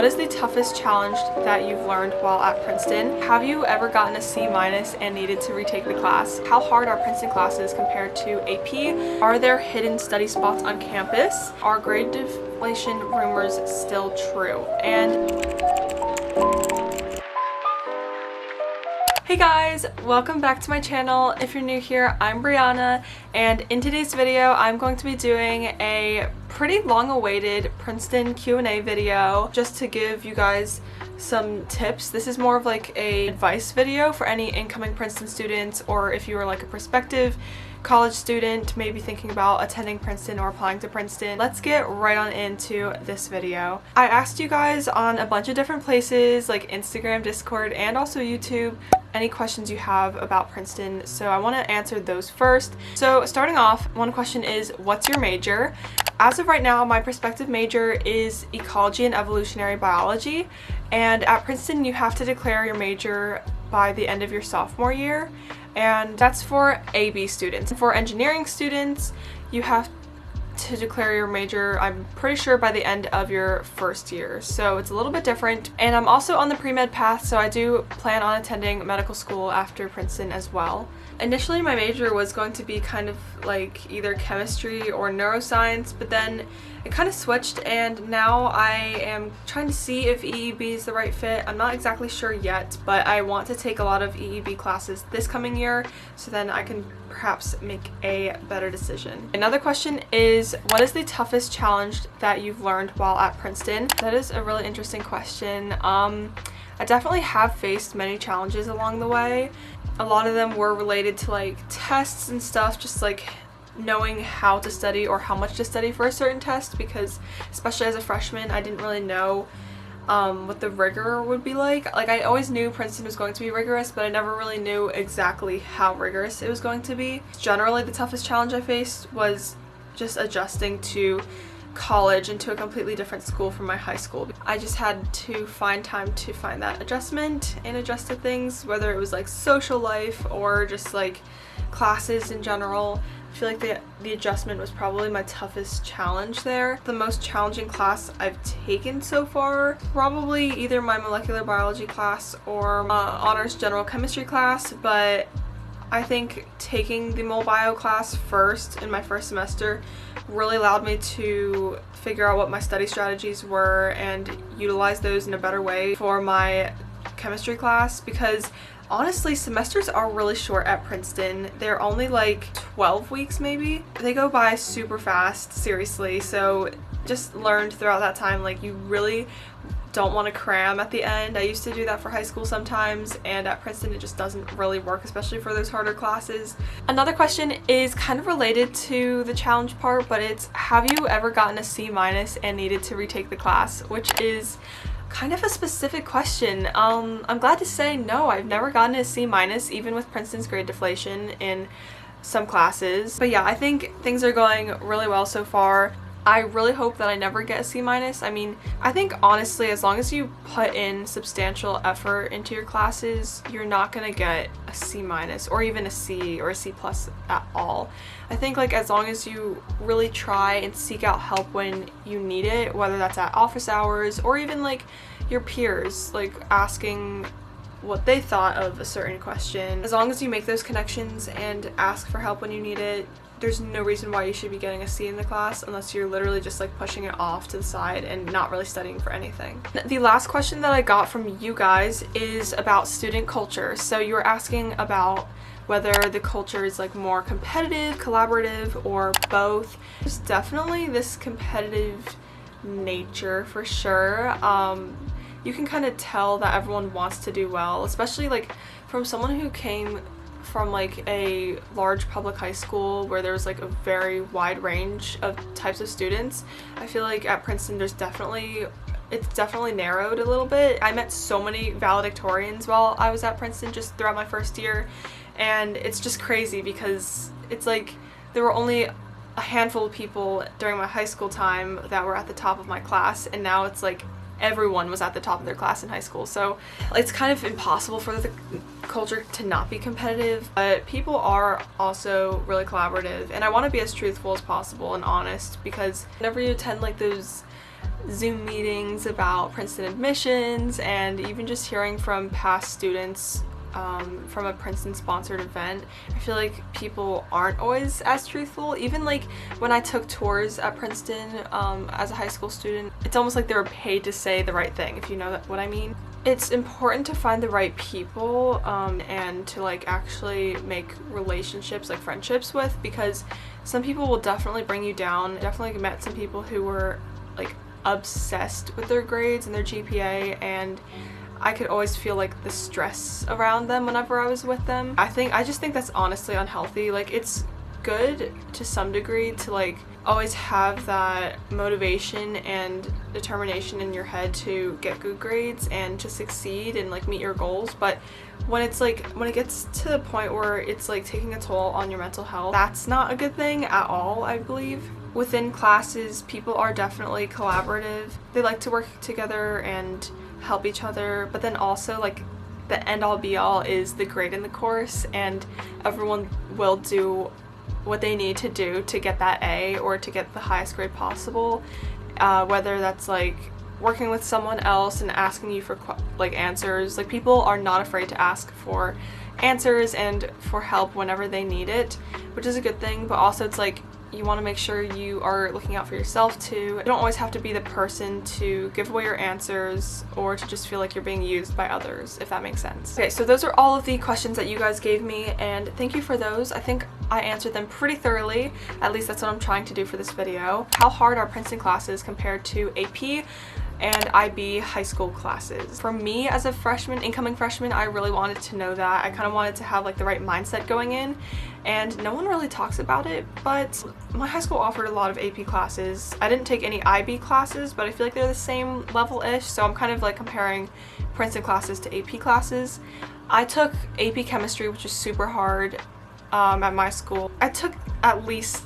What is the toughest challenge that you've learned while at Princeton? Have you ever gotten a C- and needed to retake the class? How hard are Princeton classes compared to AP? Are there hidden study spots on campus? Are grade deflation rumors still true? Hey guys, welcome back to my channel. If you're new here, I'm Brianna, and in today's video I'm going to be doing a pretty long-awaited Princeton Q&A video just to give you guys some tips. This is more of like a advice video for any incoming Princeton students, or if you are like a prospective college student maybe thinking about attending Princeton or applying to Princeton. Let's get right on into this video. I asked you guys on a bunch of different places like Instagram, Discord, and also YouTube any questions you have about Princeton, so I want to answer those first. So starting off, one question is, what's your major? As of right now, my prospective major is ecology and evolutionary biology, and at Princeton you have to declare your major by the end of your sophomore year, and that's for AB students. For engineering students, you have to declare your major, I'm pretty sure, by the end of your first year, so it's a little bit different. And I'm also on the pre-med path, so I do plan on attending medical school after Princeton as well. Initially my major was going to be kind of like either chemistry or neuroscience, but then it kind of switched, and now I am trying to see if EEB is the right fit. I'm not exactly sure yet, but I want to take a lot of EEB classes this coming year, so then I can perhaps make a better decision. Another question is, what is the toughest challenge that you've learned while at Princeton? That is a really interesting question. I definitely have faced many challenges along the way. A lot of them were related to like tests and stuff, just like knowing how to study or how much to study for a certain test, because especially as a freshman I didn't really know what the rigor would be like. Like, I always knew Princeton was going to be rigorous, but I never really knew exactly how rigorous it was going to be. Generally, the toughest challenge I faced was just adjusting to college and to a completely different school from my high school. I just had to find time to find that adjustment and adjust to things, whether it was like social life or just like classes in general. I feel like the adjustment was probably my toughest challenge there. The most challenging class I've taken so far, probably either my molecular biology class or honors general chemistry class, but I think taking the Mol Bio class first in my first semester really allowed me to figure out what my study strategies were and utilize those in a better way for my chemistry class, because honestly, semesters are really short at Princeton. They're only like 12 weeks maybe. They go by super fast, seriously. So just learned throughout that time, like, you really don't want to cram at the end. I used to do that for high school sometimes, and at Princeton it just doesn't really work, especially for those harder classes. Another question is kind of related to the challenge part, but it's, have you ever gotten a C- and needed to retake the class? Which is kind of a specific question. I'm glad to say no, I've never gotten a C-, even with Princeton's grade deflation in some classes. But yeah, I think things are going really well so far. I really hope that I never get a C-. I mean, I think honestly, as long as you put in substantial effort into your classes, you're not gonna get a C- or even a C or a C+ at all. I think, like, as long as you really try and seek out help when you need it, whether that's at office hours or even like your peers, like asking what they thought of a certain question, as long as you make those connections and ask for help when you need it, there's no reason why you should be getting a C in the class unless you're literally just like pushing it off to the side and not really studying for anything. The last question that I got from you guys is about student culture. So you were asking about whether the culture is like more competitive, collaborative, or both. There's definitely this competitive nature for sure. You can kind of tell that everyone wants to do well, especially like from someone who came from like a large public high school where there was like a very wide range of types of students. I feel like at Princeton it's definitely narrowed a little bit. I met so many valedictorians while I was at Princeton just throughout my first year, and it's just crazy because it's like there were only a handful of people during my high school time that were at the top of my class, and now it's like everyone was at the top of their class in high school. So it's kind of impossible for the culture to not be competitive, but people are also really collaborative, and I want to be as truthful as possible and honest, because whenever you attend like those Zoom meetings about Princeton admissions, and even just hearing from past students from a Princeton sponsored event. I feel like people aren't always as truthful. Even like when I took tours at Princeton as a high school student, it's almost like they were paid to say the right thing, if you know what I mean. It's important to find the right people and to like actually make relationships, like friendships with, because some people will definitely bring you down. I definitely met some people who were like obsessed with their grades and their GPA, and I could always feel like the stress around them whenever I was with them. I just think that's honestly unhealthy. Like, it's good to some degree to like always have that motivation and determination in your head to get good grades and to succeed and like meet your goals, but when it gets to the point where it's like taking a toll on your mental health, that's not a good thing at all, I believe. Within classes, people are definitely collaborative. They like to work together and help each other, but then also like the end all be all is the grade in the course, and everyone will do what they need to do to get that A or to get the highest grade possible, whether that's like working with someone else and asking you for like answers. Like, people are not afraid to ask for answers and for help whenever they need it, which is a good thing, but also it's like you want to make sure you are looking out for yourself too. You don't always have to be the person to give away your answers or to just feel like you're being used by others, if that makes sense. Okay, so those are all of the questions that you guys gave me, and thank you for those. I think I answered them pretty thoroughly. At least that's what I'm trying to do for this video. How hard are Princeton classes compared to AP and IB high school classes? For me as a freshman, incoming freshman, I really wanted to know that. I kind of wanted to have like the right mindset going in, and no one really talks about it, but my high school offered a lot of AP classes. I didn't take any IB classes, but I feel like they're the same level-ish, so I'm kind of like comparing Princeton classes to AP classes. I took AP chemistry, which is super hard at my school. I took at least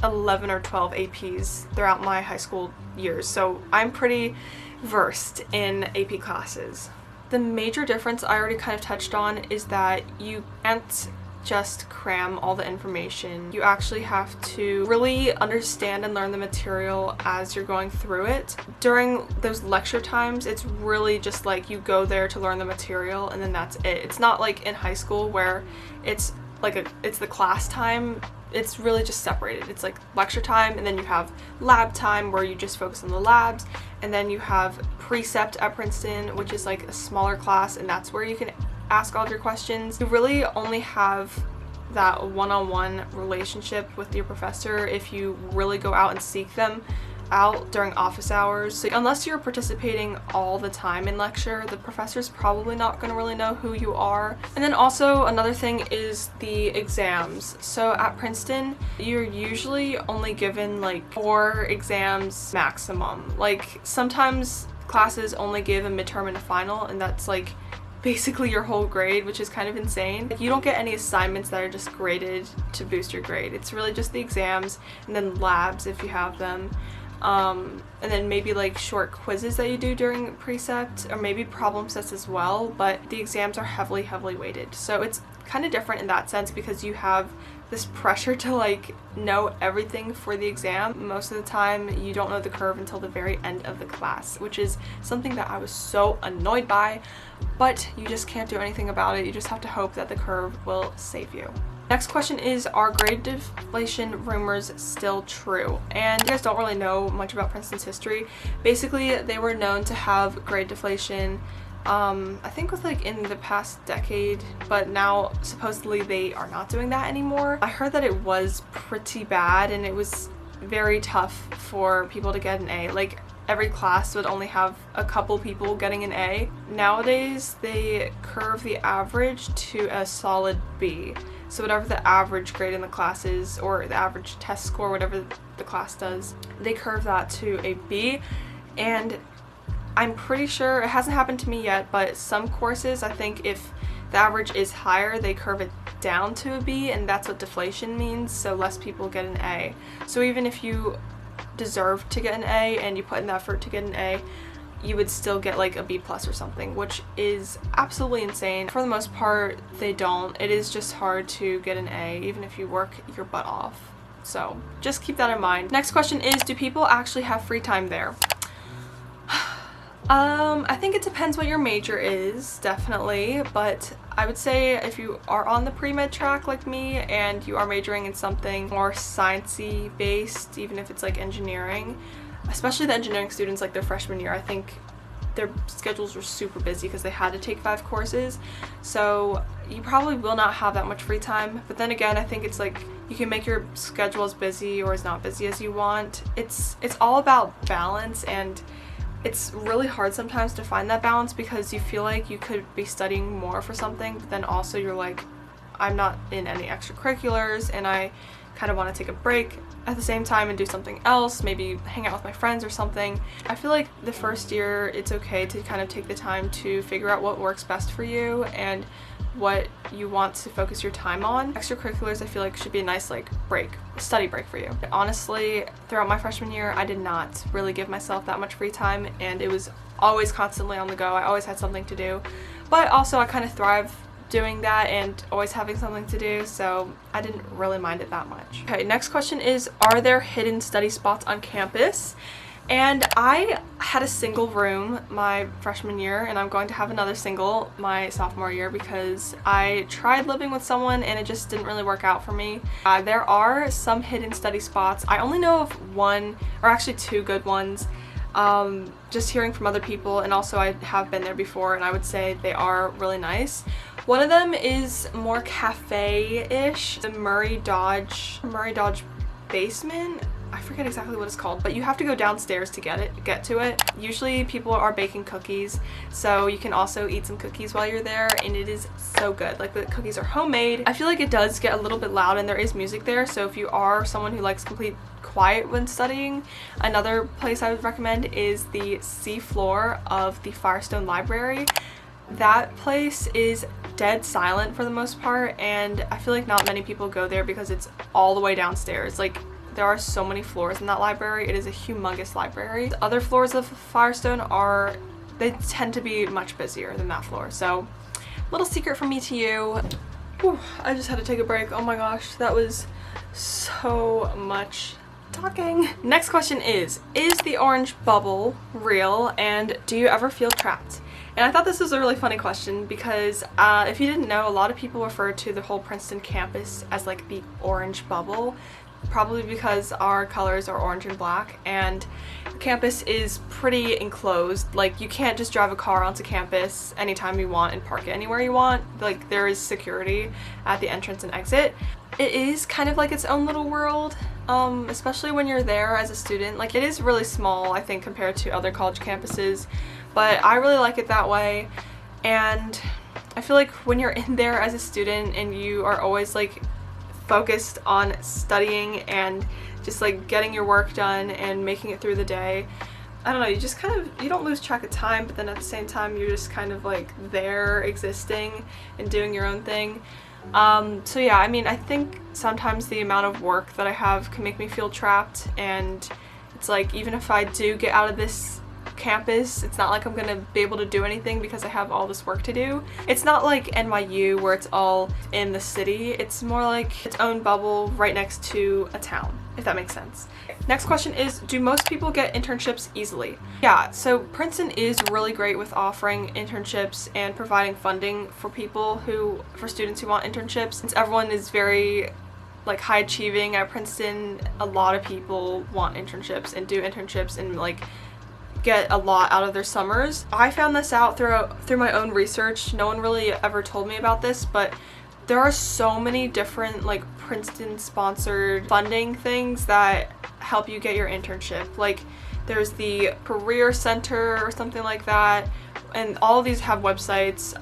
11 or 12 APs throughout my high school years, so I'm pretty versed in AP classes. The major difference I already kind of touched on is that you can't just cram all the information. You actually have to really understand and learn the material as you're going through it. During those lecture times, it's really just like you go there to learn the material and then that's it. It's not like in high school where it's like it's the class time. It's really just separated. It's like lecture time, and then you have lab time where you just focus on the labs, and then you have precept at Princeton, which is like a smaller class, and that's where you can ask all of your questions. You really only have that one-on-one relationship with your professor if you really go out and seek them out during office hours. So unless you're participating all the time in lecture, the professor's probably not going to really know who you are. And then also another thing is the exams. So at Princeton, you're usually only given like 4 exams maximum. Like, sometimes classes only give a midterm and a final, and that's like basically your whole grade, which is kind of insane. Like, you don't get any assignments that are just graded to boost your grade. It's really just the exams and then labs if you have them. And then maybe like short quizzes that you do during precept, or maybe problem sets as well, but the exams are heavily weighted. So it's kind of different in that sense because you have this pressure to like know everything for the exam. Most of the time you don't know the curve until the very end of the class, which is something that I was so annoyed by, but you just can't do anything about it. You just have to hope that the curve will save you. Next question is, are grade deflation rumors still true? And you guys don't really know much about Princeton's history. Basically, they were known to have grade deflation, I think with like in the past decade, but now supposedly they are not doing that anymore. I heard that it was pretty bad and it was very tough for people to get an A. Like, every class would only have a couple people getting an A. Nowadays, they curve the average to a solid B. So whatever the average grade in the class is, or the average test score, whatever the class does, they curve that to a B. And I'm pretty sure, it hasn't happened to me yet, but some courses, I think if the average is higher, they curve it down to a B, and that's what deflation means, so less people get an A. So even if you deserve to get an A and you put in the effort to get an A, you would still get like a B plus or something, which is absolutely insane. For the most part, they don't. It is just hard to get an A, even if you work your butt off. So just keep that in mind. Next question is, do people actually have free time there? I think it depends what your major is, definitely, but I would say if you are on the pre-med track like me and you are majoring in something more sciencey based, even if it's like engineering, especially the engineering students like their freshman year, I think their schedules were super busy because they had to take 5 courses, so you probably will not have that much free time. But then again, I think it's like you can make your schedule as busy or as not busy as you want. It's all about balance, and it's really hard sometimes to find that balance because you feel like you could be studying more for something, but then also you're like, I'm not in any extracurriculars and I kind of want to take a break at the same time and do something else, maybe hang out with my friends or something. I feel like the first year it's okay to kind of take the time to figure out what works best for you and what you want to focus your time on. Extracurriculars I feel like should be a nice like break, study break for you. Honestly, throughout my freshman year I did not really give myself that much free time, and it was always constantly on the go. I always had something to do, but also I kind of thrive doing that and always having something to do, so I didn't really mind it that much. Okay, next question is, are there hidden study spots on campus? And I had a single room my freshman year, and I'm going to have another single my sophomore year because I tried living with someone and it just didn't really work out for me. There are some hidden study spots. I only know of one, or actually 2 good ones. Just hearing from other people, and also I have been there before and I would say they are really nice. One of them is more cafe-ish, the Murray Dodge basement. I forget exactly what it's called, but you have to go downstairs to get to it. Usually people are baking cookies, so you can also eat some cookies while you're there, and it is so good. Like, the cookies are homemade. I feel like it does get a little bit loud and there is music there, so if you are someone who likes complete quiet when studying, another place I would recommend is the C floor of the Firestone Library. That place is dead silent for the most part, and I feel like not many people go there because it's all the way downstairs. Like, there are so many floors in that library. It is a humongous library. The other floors of Firestone they tend to be much busier than that floor. So, little secret from me to you. Whew, I just had to take a break. Oh my gosh, that was so much talking. Next question is the orange bubble real, and do you ever feel trapped? And I thought this was a really funny question because if you didn't know, a lot of people refer to the whole Princeton campus as like the orange bubble, probably because our colors are orange and black, and the campus is pretty enclosed. Like, you can't just drive a car onto campus anytime you want and park it anywhere you want. Like, there is security at the entrance and exit. It is kind of like its own little world, especially when you're there as a student. Like, it is really small, I think, compared to other college campuses, but I really like it that way. And I feel like when you're in there as a student and you are always like focused on studying and just like getting your work done and making it through the day, I don't know, you just kind of, you don't lose track of time, but then at the same time you're just kind of like there existing and doing your own thing. So yeah, I mean, I think sometimes the amount of work that I have can make me feel trapped, and it's like, even if I do get out of this campus, it's not like I'm gonna be able to do anything because I have all this work to do. It's not like NYU where it's all in the city. It's more like its own bubble right next to a town, if that makes sense. Next question is, do most people get internships easily? Yeah, so Princeton is really great with offering internships and providing funding for students who want internships. Since everyone is very like high achieving at Princeton, a lot of people want internships and do internships and like get a lot out of their summers. I found this out through my own research. No one really ever told me about this, but there are so many different like Princeton sponsored funding things that help you get your internship. Like, there's the Career Center or something like that, and all of these have websites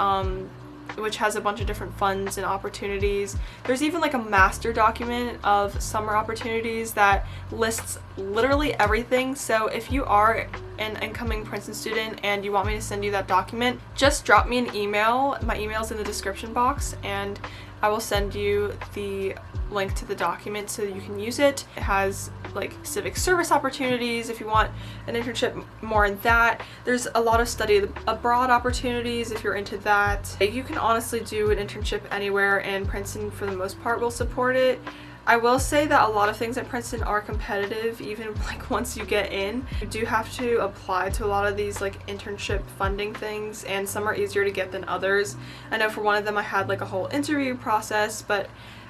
which has a bunch of different funds and opportunities. There's even like a master document of summer opportunities that lists literally everything. So if you are an incoming Princeton student and you want me to send you that document, just drop me an email. My email's in the description box, and I will send you the link to the document so that you can use it. It has like civic service opportunities if you want an internship more in that. There's a lot of study abroad opportunities if you're into that. You can honestly do an internship anywhere, and Princeton for the most part will support it. I will say that a lot of things at Princeton are competitive, even like once you get in. You do have to apply to a lot of these like internship funding things, and some are easier to get than others. I know for one of them I had like a whole interview process, but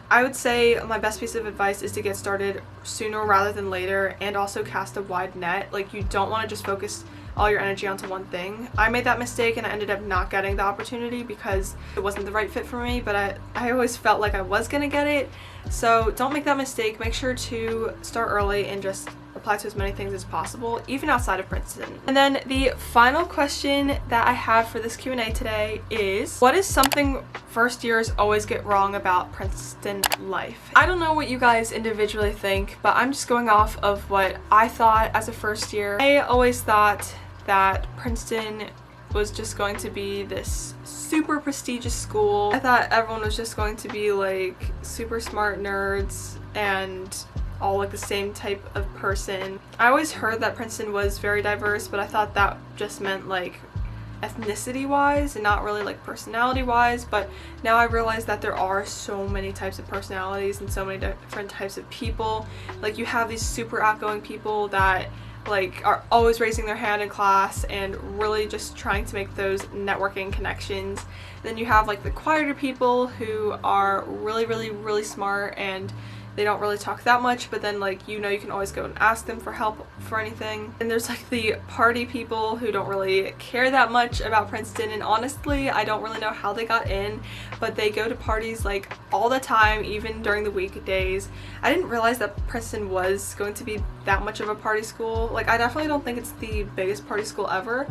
I would say my best piece of advice is to get started sooner rather than later, and also cast a wide net. Like, you don't want to just focus all your energy onto one thing. I made that mistake and I ended up not getting the opportunity because it wasn't the right fit for me, but I always felt like I was gonna get it. So don't make that mistake. Make sure to start early and just apply to as many things as possible, even outside of Princeton. And then the final question that I have for this Q&A today is, what is something first years always get wrong about Princeton life? I don't know what you guys individually think, but I'm just going off of what I thought as a first year. I always thought that Princeton was just going to be this super prestigious school. I thought everyone was just going to be like super smart nerds and all like the same type of person. I always heard that Princeton was very diverse, but I thought that just meant like ethnicity wise and not really like personality wise. But now I realize that there are so many types of personalities and so many different types of people. Like, you have these super outgoing people that like are always raising their hand in class and really just trying to make those networking connections. Then you have like the quieter people who are really smart and they don't really talk that much, but then like, you know, you can always go and ask them for help for anything. And there's like the party people who don't really care that much about Princeton, and honestly I don't really know how they got in, but they go to parties like all the time, even during the weekdays. I didn't realize that Princeton was going to be that much of a party school. Like, I definitely don't think it's the biggest party school ever,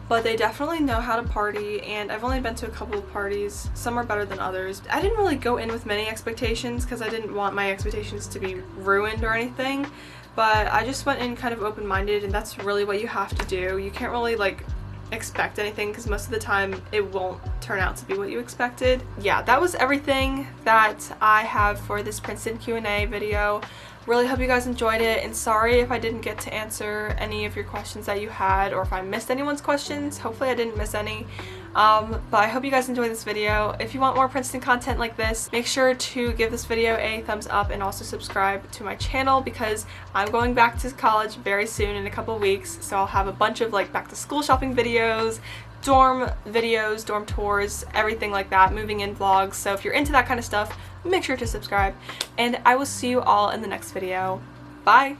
but they definitely know how to party, and I've only been to a couple of parties. Some are better than others. I didn't really go in with many expectations because I didn't want my expectations to be ruined or anything, but I just went in kind of open-minded, and that's really what you have to do. You can't really like expect anything because most of the time it won't turn out to be what you expected. Yeah, that was everything that I have for this Princeton Q&A video. Really hope you guys enjoyed it, and sorry if I didn't get to answer any of your questions that you had, or if I missed anyone's questions. Hopefully I didn't miss any. But I hope you guys enjoyed this video. If you want more Princeton content like this, make sure to give this video a thumbs up and also subscribe to my channel, because I'm going back to college very soon in a couple weeks, so I'll have a bunch of like back to school shopping videos, dorm videos, dorm tours, everything like that, moving in vlogs. So if you're into that kind of stuff, make sure to subscribe, and I will see you all in the next video. Bye!